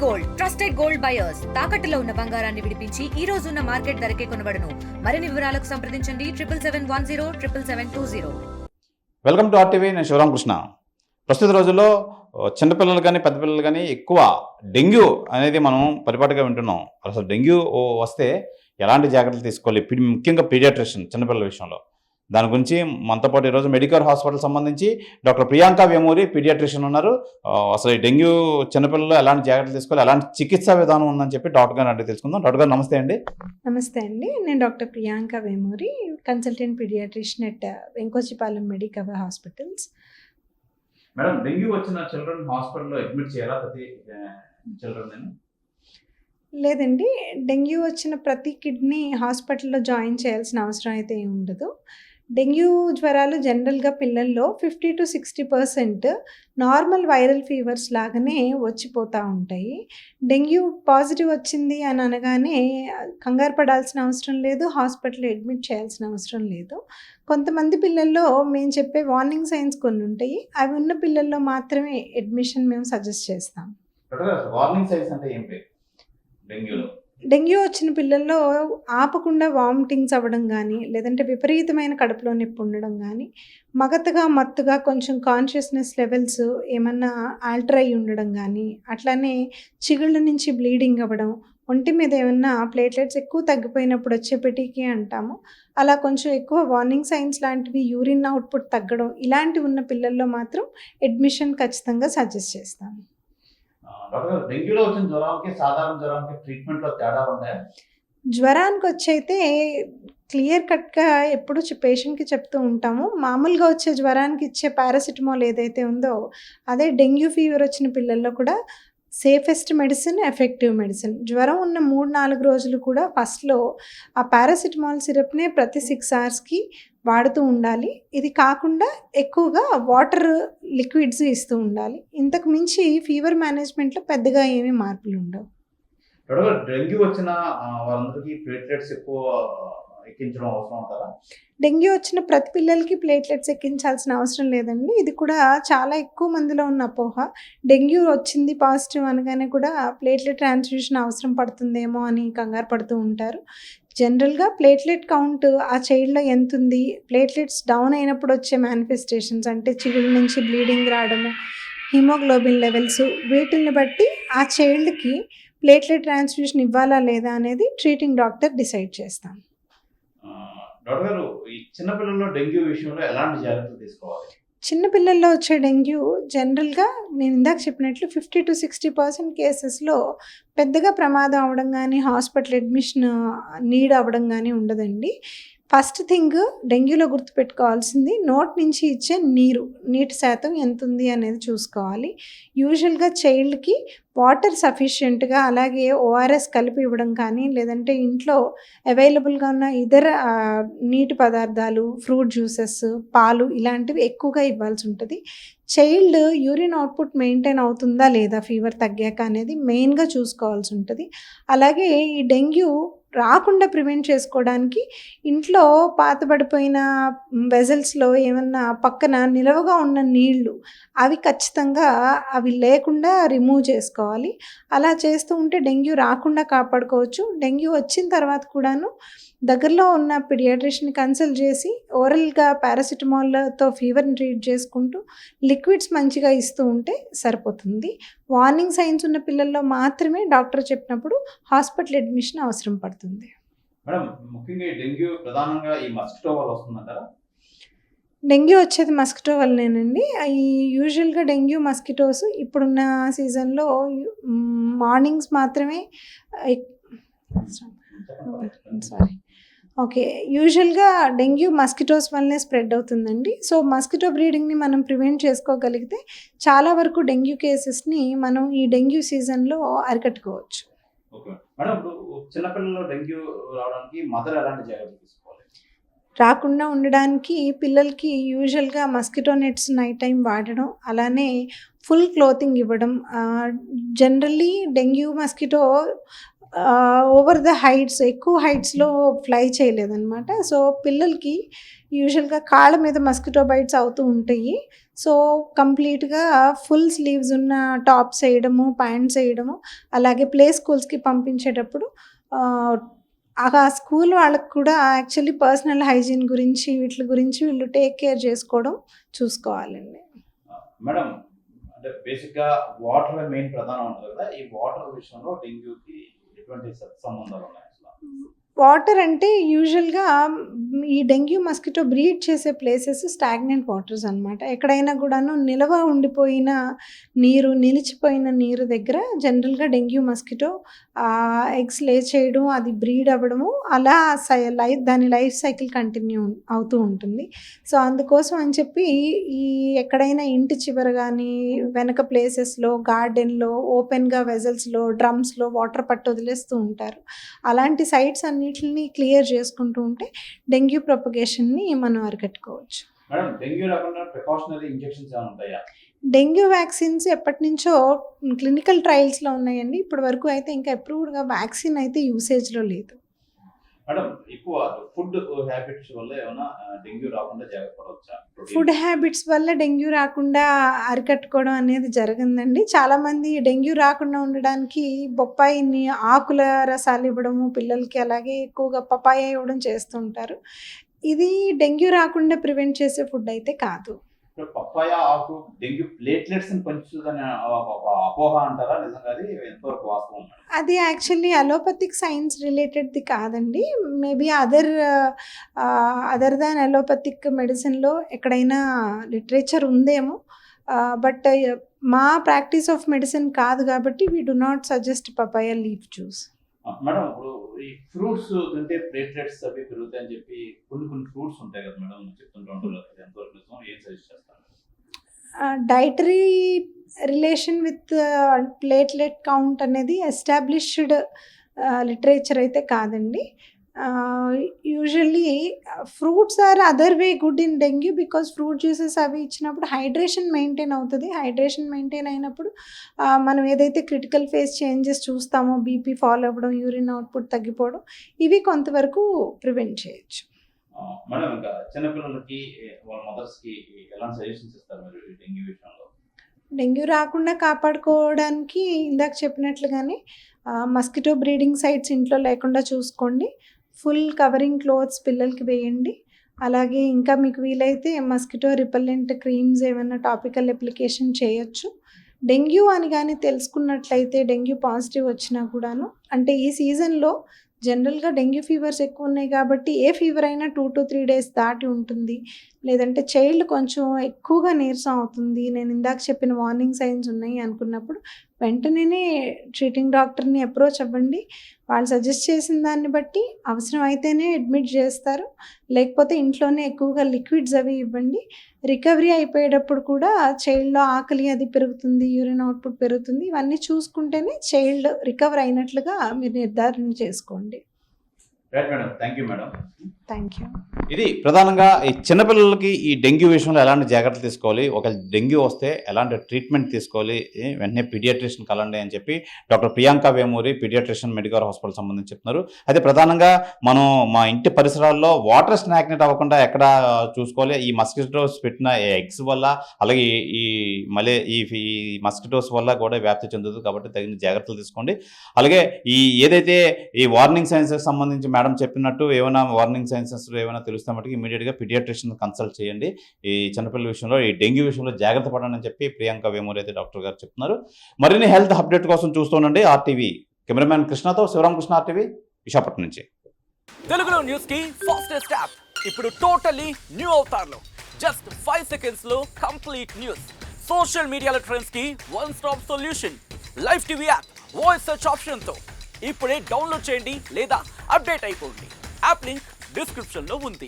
Gold trusted gold buyers తాకట్టులో ఉన్న బంగారాన్ని విడిపించి ఈ రోజు ఉన్న మార్కెట్ ధరకే కొనబడును. మరిన్ని వివరాలకు సంప్రదించండి 7771077720. Welcome to RTV. నేను శివరామకృష్ణ. ప్రస్తుత రోజుల్లో చిన్నపిల్లలు కానీ పెద్ద పిల్లలు కానీ ఎక్కువ డెంగ్యూ అనేది మనం పరిపాటిగా వింటున్నాం. అసలు డెంగ్యూ వస్తే ఎలాంటి జాగ్రత్తలు తీసుకోవాలి, ముఖ్యంగా పీడియాట్రిషియన్ చిన్నపిల్లల విషయంలో, దాని గురించి మనతో పాటు ఈరోజు మెడికల్ హాస్పిటల్ సంబంధించి డాక్టర్ ప్రియాంక వేమూరి పీడియాట్రిషియన్ ఉన్నారు. అసలు ఈ డెంగ్యూ చిన్నపిల్లలు ఎలాంటి జాగ్రత్తలు తీసుకోవాలి, ఎలాంటి చికిత్సా విధానం ఉందని చెప్పి డాక్టర్ గారిని అడిగి తెలుసుకుందాం. డాక్టర్ గారు నమస్తే అండి. నమస్తే అండి, నేను doctor Priyanka Vemuri, consultant paediatrician at Venkojipalem medical hospitals. Madam, dengue వచ్చిన చిల్డ్రన్ హాస్పిటల్లో అడ్మిట్ చేయాలా ప్రతి చిల్డ్రన్? లేదండి, డెంగ్యూ వచ్చిన ప్రతి కిడ్నీ హాస్పిటల్లో జాయిన్ చేయాల్సిన అవసరం అయితే ఏమి ఉండదు. డెంగ్యూ జ్వరాలు జనరల్గా పిల్లల్లో 50 to 60% నార్మల్ వైరల్ ఫీవర్స్ లాగానే వచ్చిపోతూ ఉంటాయి. డెంగ్యూ పాజిటివ్ వచ్చింది అని అనగానే కంగారు పడాల్సిన అవసరం లేదు, హాస్పిటల్లో అడ్మిట్ చేయాల్సిన అవసరం లేదు. కొంతమంది పిల్లల్లో మేము చెప్పే వార్నింగ్ సైన్స్ కొన్ని ఉంటాయి, అవి ఉన్న పిల్లల్లో మాత్రమే అడ్మిషన్ మేము సజెస్ట్ చేస్తాం. వార్నింగ్ సైన్స్ అంటే ఏంటి? డెంగ్యూ వచ్చిన పిల్లల్లో ఆపకుండా వామిటింగ్స్ అవ్వడం కానీ, లేదంటే విపరీతమైన కడుపులో నొప్పి ఉండడం కానీ, మగతగా మత్తుగా కొంచెం కాన్షియస్నెస్ లెవెల్స్ ఏమన్నా ఆల్టర్ అయి ఉండడం కానీ, అట్లానే చిగుళ్ళ నుంచి బ్లీడింగ్ అవ్వడం, ఒంటి మీద ఏమన్నా ప్లేట్లెట్స్ ఎక్కువ తగ్గిపోయినప్పుడు వచ్చే పెటికి అంటాము, అలా కొంచెం ఎక్కువ వార్నింగ్ సైన్స్ లాంటివి, యూరిన్ అవుట్పుట్ తగ్గడం, ఇలాంటివి ఉన్న పిల్లల్లో మాత్రం అడ్మిషన్ ఖచ్చితంగా సజెస్ట్ చేస్తాము. డెంగ్యూలో వచ్చిన జ్వరానికి సాధారణ జ్వరానికి ట్రీట్మెంట్లో తేడా ఉన్నాయా? జ్వరానికి వచ్చైతే క్లియర్ కట్గా ఎప్పుడు పేషెంట్కి చెప్తూ ఉంటాము, మామూలుగా వచ్చే జ్వరానికి ఇచ్చే పారాసిటమాల్ ఏదైతే ఉందో అదే డెంగ్యూ ఫీవర్ వచ్చిన పిల్లల్లో కూడా సేఫెస్ట్ మెడిసిన్, ఎఫెక్టివ్ మెడిసిన్. జ్వరం ఉన్న 3-4 రోజులు కూడా ఫస్ట్లో ఆ పారాసిటమాల్ సిరప్నే ప్రతి 6 అవర్స్కి వాడుతూ ఉండాలి. ఇది కాకుండా ఎక్కువగా వాటర్ లిక్విడ్స్ ఇస్తూ ఉండాలి. ఇంతకు మించి ఫీవర్ మేనేజ్మెంట్లో పెద్దగా ఏమీ మార్పులు ఉండవు. డెంగ్యూ వచ్చిన వాళ్ళందరికీ ప్లేట్లెట్స్ ఎక్కువ ఎక్కించడం అవసరం అంటారా? డెంగ్యూ వచ్చిన ప్రతి పిల్లలకి ప్లేట్లెట్స్ ఎక్కించాల్సిన అవసరం లేదండి. ఇది కూడా చాలా ఎక్కువ మందిలో ఉన్న అపోహ. డెంగ్యూ వచ్చింది పాజిటివ్ అనగానే కూడా ప్లేట్లెట్ ట్రాన్స్ఫ్యూషన్ అవసరం పడుతుందేమో అని కంగారు పడుతూ ఉంటారు. జనరల్గా ప్లేట్లెట్ కౌంట్ ఆ చైల్డ్లో ఎంత ఉంది, ప్లేట్లెట్స్ డౌన్ అయినప్పుడు వచ్చే మేనిఫెస్టేషన్స్ అంటే చిగుళ్ళ నుంచి బ్లీడింగ్ రావడము, హిమోగ్లోబిన్ లెవెల్స్, వీటిని బట్టి ఆ చైల్డ్కి ప్లేట్లెట్ ట్రాన్స్ఫ్యూషన్ ఇవ్వాలా లేదా అనేది ట్రీటింగ్ డాక్టర్ డిసైడ్ చేస్తాం. డాక్టర్ గారు, ఈ చిన్నపిల్లల్లో డెంగ్యూ విషయంలో ఎలాంటి జాగ్రత్తలు తీసుకోవాలి? చిన్నపిల్లల్లో వచ్చే డెంగ్యూ జనరల్గా నేను ఇందాక చెప్పినట్లు 50 to 60% కేసెస్లో పెద్దగా ప్రమాదం అవ్వడం కానీ, హాస్పిటల్ అడ్మిషన్ నీడ్ అవ్వడం కానీ ఉండదండి. ఫస్ట్ థింగ్ డెంగ్యూలో గుర్తుపెట్టుకోవాల్సింది నోట్ నుంచి ఇచ్చే నీటి శాతం ఎంత ఉంది అనేది చూసుకోవాలి. యూజువల్గా చైల్డ్కి వాటర్ సఫిషియెంట్గా, అలాగే ఓఆర్ఎస్ కలిపి ఇవ్వడం కానీ, లేదంటే ఇంట్లో అవైలబుల్గా ఉన్న ఇతర నీటి పదార్థాలు, ఫ్రూట్ జ్యూసెస్, పాలు ఇలాంటివి ఎక్కువగా ఇవ్వాల్సి ఉంటుంది. చైల్డ్ యూరిన్ అవుట్పుట్ మెయింటైన్ అవుతుందా లేదా ఫీవర్ తగ్గాక అనేది మెయిన్గా చూసుకోవాల్సి ఉంటుంది. అలాగే ఈ డెంగ్యూ రాకుండా ప్రివెంట్ చేసుకోవడానికి ఇంట్లో పాతబడిపోయిన వెజల్స్లో ఏమన్నా పక్కన నిలవగా ఉన్న నీళ్లు అవి ఖచ్చితంగా అవి లేకుండా రిమూవ్ చేసుకోవాలి. అలా చేస్తూ ఉంటే డెంగ్యూ రాకుండా కాపాడుకోవచ్చు. డెంగ్యూ వచ్చిన తర్వాత కూడాను దగ్గరలో ఉన్న పీడియాట్రిషియన్ని కన్సల్ట్ చేసి ఓరల్గా పారాసిటమాల్తో ఫీవర్ని ట్రీట్ చేసుకుంటూ లిక్విడ్స్ మంచిగా ఇస్తూ ఉంటే సరిపోతుంది. వార్నింగ్ సైన్స్ ఉన్న పిల్లల్లో మాత్రమే డాక్టర్ చెప్పినప్పుడు హాస్పిటల్ అడ్మిషన్ అవసరం పడుతుంది. మేడం, ముఖ్యంగా ఈ డెంగ్యూ ప్రధానంగా ఈ మస్కిటో వల్ల వస్తుందంటారా? డెంగ్యూ వచ్చేది మస్కిటో వల్లనేనండి. ఈ యూజువల్గా డెంగ్యూ మస్కిటోస్ ఇప్పుడున్న సీజన్లో మార్నింగ్స్ మాత్రమే యూజువల్గా డెంగ్యూ మస్కిటోస్ వల్లనే స్ప్రెడ్ అవుతుందండి. సో మస్కిటో బ్రీడింగ్ని మనం ప్రివెంట్ చేసుకోగలిగితే చాలా వరకు డెంగ్యూ కేసెస్ని మనం ఈ డెంగ్యూ సీజన్లో అరికట్టుకోవచ్చు. మేడం, చిన్నపిల్లల్లో డెంగ్యూ రావడానికి మదర్ ఎలాంటి జాగ్రత్తలు తీసుకోవాలి? రాకుండా ఉండడానికి పిల్లలకి యూజువల్గా మస్కిటో నెట్స్ నైట్ టైం వాడడం, అలానే ఫుల్ క్లోతింగ్ ఇవ్వడం. Generally dengue mosquito over the heights, ఎక్కువ హైట్స్లో ఫ్లై చేయలేదన్నమాట. సో పిల్లలకి యూజువల్గా కాళ్ళ మీద మస్కిటో బైట్స్ అవుతూ ఉంటాయి. సో కంప్లీట్గా ఫుల్ స్లీవ్స్ ఉన్న టాప్స్ వేయడము, ప్యాంట్స్ వేయడము, అలాగే ప్లే స్కూల్స్కి పంపించేటప్పుడు ఆ స్కూల్ వాళ్ళకి కూడా యాక్చువల్లీ పర్సనల్ హైజీన్ గురించి వీటి గురించి వీళ్ళు టేక్ కేర్ చేసుకోవడం చూసుకోవాలండి. మేడం, అంటే బేసిక్గా వాటర్ మెయిన్ ప్రధానం ఉంటుంది కదా, ఈ వాటర్ విషయంలో డెంగ్యూకి ఎటువంటి సంబంధాలు ఉన్నాయి అసలు? వాటర్ అంటే యూజువల్గా ఈ డెంగ్యూ మస్కిటో బ్రీడ్ చేసే ప్లేసెస్ స్టాగ్నెంట్ వాటర్స్ అనమాట. ఎక్కడైనా కూడాను నిల్వ ఉండిపోయిన నీరు, నిలిచిపోయిన నీరు దగ్గర జనరల్గా డెంగ్యూ మస్కిటో ఎగ్స్ లే చేయడం, అది బ్రీడ్ అవ్వడము, అలా దాని లైఫ్ సైకిల్ కంటిన్యూ అవుతూ ఉంటుంది. సో అందుకోసం అని చెప్పి ఈ ఎక్కడైనా ఇంటి చివర కానీ వెనక ప్లేసెస్లో, గార్డెన్లో, ఓపెన్గా వెజల్స్లో, డ్రమ్స్లో వాటర్ పట్టు వదిలేస్తూ ఉంటారు. అలాంటి సైట్స్ అన్నిటిని క్లియర్ చేసుకుంటూ ఉంటే డెంగ్యూ ప్రొపగేషన్ని మనం అరికట్టుకోవచ్చు. మేడం, డెంగ్యూ రాకుండా ప్రికాషనరీ ఇంజెక్షన్స్ ఏమైనా ఉంటాయా? డెంగ్యూ వ్యాక్సిన్స్ ఎప్పటి నుంచో క్లినికల్ ట్రయల్స్లో ఉన్నాయండి. ఇప్పటి వరకు అయితే ఇంకా అప్రూవ్డ్గా వ్యాక్సిన్ అయితే యూసేజ్లో లేదు. మేడం, ఎక్కువ ఫుడ్ హ్యాబిట్స్ వల్ల ఏమైనా డెంగ్యూ రాకుండా జాగ్రత్త పడవచ్చా? ఫుడ్ హ్యాబిట్స్ వల్ల డెంగ్యూ రాకుండా అరికట్టుకోవడం అనేది జరగదండి. చాలామంది డెంగ్యూ రాకుండా ఉండడానికి బొప్పాయిని ఆకుల రసాలు ఇవ్వడము పిల్లలకి, అలాగే ఎక్కువగా పపాయ ఇవ్వడం చేస్తుంటారు. ఇది డెంగ్యూ రాకుండా ప్రివెంట్ చేసే ఫుడ్ అయితే కాదు. పప్పాయ ఆకు డెంగ్యూ ప్లేట్లెట్స్ పెంచుతుందని అపోహ అంటారా? నిజంగా అది ఎంతవరకు వాస్తవం? అది యాక్చువల్లీ అలోపతిక్ సైన్స్ రిలేటెడ్ది కాదండి. మేబీ అదర్ దాన్ అలోపతిక్ మెడిసిన్లో ఎక్కడైనా లిటరేచర్ ఉందేమో, బట్ మా ప్రాక్టీస్ ఆఫ్ మెడిసిన్ కాదు కాబట్టి we do not suggest papaya leaf juice. Madam, ఇప్పుడు ఈ ఫ్రూట్స్ తింటే ప్లేట్లెట్స్ అవి పెరుగుతాయని చెప్పి కొన్ని ఫ్రూట్స్ ఉంటాయి కదా మేడం, చెప్తుంటారు, ఎంతవరకు నిజం? ఏం సజెస్ట్ చేస్తారు? Dietary relation with platelet count అనేది ఎస్టాబ్లిష్డ్ లిటరేచర్ అయితే కాదండి. Usually fruits are other way good in dengue because fruit juices అవి ఇచ్చినప్పుడు హైడ్రేషన్ మెయింటైన్ అవుతుంది. హైడ్రేషన్ మెయింటైన్ అయినప్పుడు మనం ఏదైతే క్రిటికల్ ఫేస్ చేంజెస్ చూస్తామో, బీపీ ఫాలో అవ్వడం, యూరిన్ అవుట్పుట్ తగ్గిపోవడం, ఇవి కొంతవరకు ప్రివెంట్ చేయొచ్చు. మేడం, ఇంకా చిన్నపిల్లలకి వాళ్ళ మదర్స్కి ఎలాంటి సజెషన్స్ ఇస్తారు మీరు డెంగ్యూ విషయంలో? డెంగ్యూ రాకుండా కాపాడుకోవడానికి ఇందాక చెప్పినట్లుగానే మస్కిటో బ్రీడింగ్ సైట్స్ ఇంట్లో లేకుండా చూసుకోండి. ఫుల్ కవరింగ్ క్లోత్స్ పిల్లలకి వేయండి. అలాగే ఇంకా మీకు వీలైతే మస్కిటో రిపెల్లెంట్ క్రీమ్స్ ఏమైనా టాపికల్ అప్లికేషన్ చేయొచ్చు. డెంగ్యూ అని కానీ తెలుసుకున్నట్లయితే డెంగ్యూ పాజిటివ్ వచ్చినా కూడాను, అంటే ఈ సీజన్లో జనరల్గా డెంగ్యూ ఫీవర్స్ ఎక్కువ ఉన్నాయి కాబట్టి ఏ ఫీవర్ అయినా 2 to 3 days దాటి ఉంటుంది. లేదంటే చైల్డ్ కొంచెం ఎక్కువగా నీరసం అవుతుంది, నేను ఇందాక చెప్పిన వార్నింగ్ సైన్స్ ఉన్నాయి అనుకున్నప్పుడు వెంటనే ట్రీటింగ్ డాక్టర్ని అప్రోచ్ అవ్వండి. వాళ్ళు సజెస్ట్ చేసిన దాన్ని బట్టి అవసరం అయితేనే అడ్మిట్ చేస్తారు, లేకపోతే ఇంట్లోనే ఎక్కువగా లిక్విడ్స్ అవి ఇవ్వండి. రికవరీ అయిపోయేటప్పుడు కూడా చైల్డ్లో ఆకలి అది పెరుగుతుంది, యూరిన్ అవుట్పుట్ పెరుగుతుంది. ఇవన్నీ చూసుకుంటేనే చైల్డ్ రికవర్ అయినట్లుగా మీరు నిర్ధారణ చేసుకోండి. Right madam, thank you madam. Thank you. ఇది ప్రధానంగా ఈ చిన్నపిల్లలకి ఈ డెంగ్యూ విషయంలో ఎలాంటి జాగ్రత్తలు తీసుకోవాలి, ఒక డెంగ్యూ వస్తే ఎలాంటి ట్రీట్మెంట్ తీసుకోవాలి, వెంటనే పీడియాట్రిషియన్ కలండి అని చెప్పి doctor Priyanka Vemuri paediatrician medical hospital సంబంధించి చెప్తున్నారు. అయితే ప్రధానంగా మనం మా ఇంటి పరిసరాల్లో వాటర్ స్నాగ్నెట్ అవ్వకుండా ఎక్కడ చూసుకోవాలి, ఈ మస్కిటోస్ పెట్టిన ఎగ్స్ వల్ల, అలాగే మళ్ళీ ఈ మస్కిటోస్ వల్ల కూడా వ్యాప్తి చెందుతుంది కాబట్టి తగిన జాగ్రత్తలు తీసుకోండి. అలాగే ఏదైతే ఈ వార్నింగ్ సైన్సెస్ సంబంధించి మేడం చెప్పినట్టు ఏమైనా వార్నింగ్ సైన్సెస్ ఏమైనా తెలుస్తే మటుకు ఇమీడియట్గా పీడియాట్రిషియన్ కన్సల్ట్ చేయండి. ఈ చిన్నపిల్లల విషయంలో ఈ డెంగ్యూ విషయంలో జాగ్రత్త పడండి అని చెప్పి ప్రియాంక వేమూరి అయితే డాక్టర్ గారు చెప్తున్నారు. మరిన్ని హెల్త్ అప్డేట్ కోసం చూస్తుండండి ఆర్టీవీ. కెమెరామ్యాన్ కృష్ణతో శివరామకృష్ణ, ఆర్టీవీ విశాఖపట్నం నుంచి. తెలుగులో న్యూస్ కి ఫాస్టెస్ట్ యాప్ ఇప్పుడు టోటల్లీ న్యూ అవతార్లో జస్ట్ 5 seconds లో కంప్లీట్ న్యూస్. సోషల్ మీడియాలో ట్రెండ్స్ కి one stop solution. Live TV app voice search option తో ఇప్పుడే డౌన్లోడ్ చేయండి లేదా అప్డేట్ అయిపోండి. యాప్ లింక్ డిస్క్రిప్షన్ లో ఉంది.